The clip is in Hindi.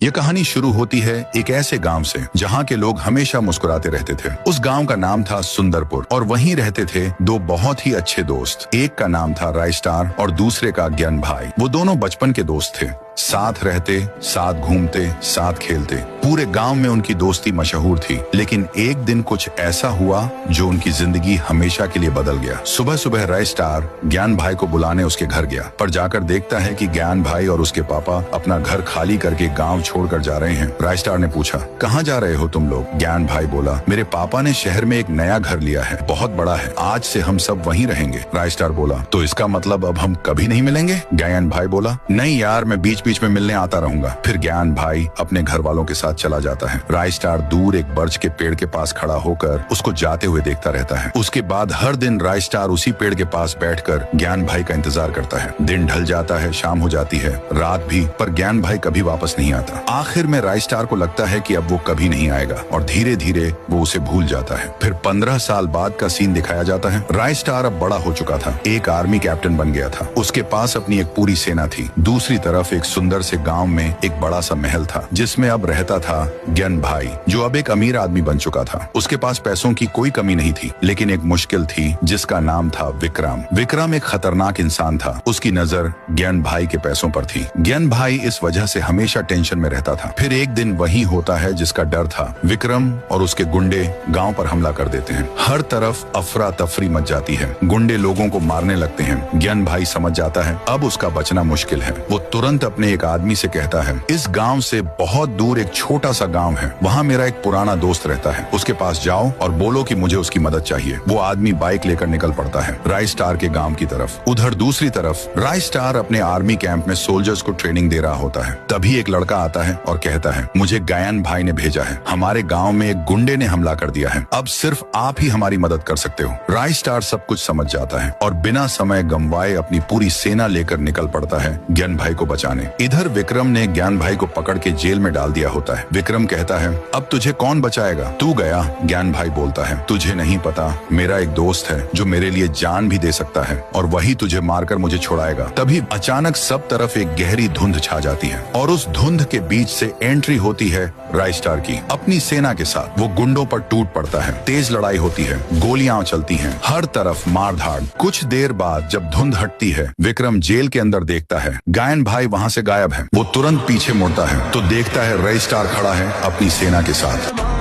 ये कहानी शुरू होती है एक ऐसे गांव से जहां के लोग हमेशा मुस्कुराते रहते थे। उस गांव का नाम था सुंदरपुर और वहीं रहते थे दो बहुत ही अच्छे दोस्त। एक का नाम था रायस्टार और दूसरे का ज्ञान भाई। वो दोनों बचपन के दोस्त थे, साथ रहते, साथ घूमते, साथ खेलते। पूरे गांव में उनकी दोस्ती मशहूर थी। लेकिन एक दिन कुछ ऐसा हुआ जो उनकी जिंदगी हमेशा के लिए बदल गया। सुबह सुबह रायस्टार ज्ञान भाई को बुलाने उसके घर गया, पर जाकर देखता है कि ज्ञान भाई और उसके पापा अपना घर खाली करके गांव छोड़कर जा रहे हैं। रायस्टार ने पूछा, कहाँ जा रहे हो तुम लोग? ज्ञान भाई बोला, मेरे पापा ने शहर में एक नया घर लिया है, बहुत बड़ा है, आज से हम सब वहीं रहेंगे। रायस्टार बोला, तो इसका मतलब अब हम कभी नहीं मिलेंगे? ज्ञान भाई बोला, नहीं यार, मैं बीच बीच में मिलने आता रहूंगा। फिर ज्ञान भाई अपने घर वालों के साथ चला जाता है। रायस्टार दूर एक बर्च के पेड़ के पास खड़ा होकर उसको जाते हुए देखता रहता है। उसके बाद हर दिन रायस्टार उसी पेड़ के पास बैठकर ज्ञान भाई का इंतजार करता है। दिन ढल जाता है, शाम हो जाती है, रात भी, पर ज्ञान भाई कभी वापस नहीं आता। आखिर में रायस्टार को लगता है कि अब वो कभी नहीं आएगा और धीरे धीरे वो उसे भूल जाता है। फिर 15 साल बाद का सीन दिखाया जाता है। रायस्टार अब बड़ा हो चुका था, एक आर्मी कैप्टन बन गया था। उसके पास अपनी एक पूरी सेना थी। दूसरी तरफ एक सुंदर से गांव में एक बड़ा सा महल था जिसमें अब रहता था ज्ञान भाई, जो अब एक अमीर आदमी बन चुका था। उसके पास पैसों की कोई कमी नहीं थी, लेकिन एक मुश्किल थी जिसका नाम था विक्रम। विक्रम एक खतरनाक इंसान था। उसकी नजर ज्ञान भाई के पैसों पर थी। ज्ञान भाई इस वजह से हमेशा टेंशन में रहता था। फिर एक दिन वही होता है जिसका डर था। विक्रम और उसके गुंडे गांव पर हमला कर देते हैं। हर तरफ अफरा तफरी मच जाती है। गुंडे लोगों को मारने लगते हैं। ज्ञान भाई समझ जाता है अब उसका बचना मुश्किल है। वो तुरंत अपने एक आदमी से कहता है, इस गांव से बहुत दूर एक छोटा सा गांव है, वहाँ मेरा एक पुराना दोस्त रहता है, उसके पास जाओ और बोलो कि मुझे उसकी मदद चाहिए। वो आदमी बाइक लेकर निकल पड़ता है रायस्टार के गांव की तरफ। उधर दूसरी तरफ रायस्टार अपने आर्मी कैंप में सोल्जर्स को ट्रेनिंग दे रहा होता है। तभी एक लड़का आता है और कहता है, मुझे ज्ञान भाई ने भेजा है, हमारे गाँव में एक गुंडे ने हमला कर दिया है, अब सिर्फ आप ही हमारी मदद कर सकते हो। रायस्टार सब कुछ समझ जाता है और बिना समय गंवाए अपनी पूरी सेना लेकर निकल पड़ता है ज्ञान भाई को बचाने। इधर विक्रम ने ज्ञान भाई को पकड़ के जेल में डाल दिया होता है। विक्रम कहता है, अब तुझे कौन बचाएगा? तू गया। ज्ञान भाई बोलता है, तुझे नहीं पता, मेरा एक दोस्त है जो मेरे लिए जान भी दे सकता है और वही तुझे मारकर मुझे छुड़ाएगा। तभी अचानक सब तरफ एक गहरी धुंध छा जाती है और उस धुंध के बीच से एंट्री होती है रायस्टार की अपनी सेना के साथ। वो गुंडों पर टूट पड़ता है। तेज लड़ाई होती है, गोलियां चलती हैं, हर तरफ मार धाड़। कुछ देर बाद जब धुंध हटती है, विक्रम जेल के अंदर देखता है ज्ञान भाई वहाँ से गायब है। वो तुरंत पीछे मुड़ता है तो देखता है रायस्टार खड़ा है अपनी सेना के साथ।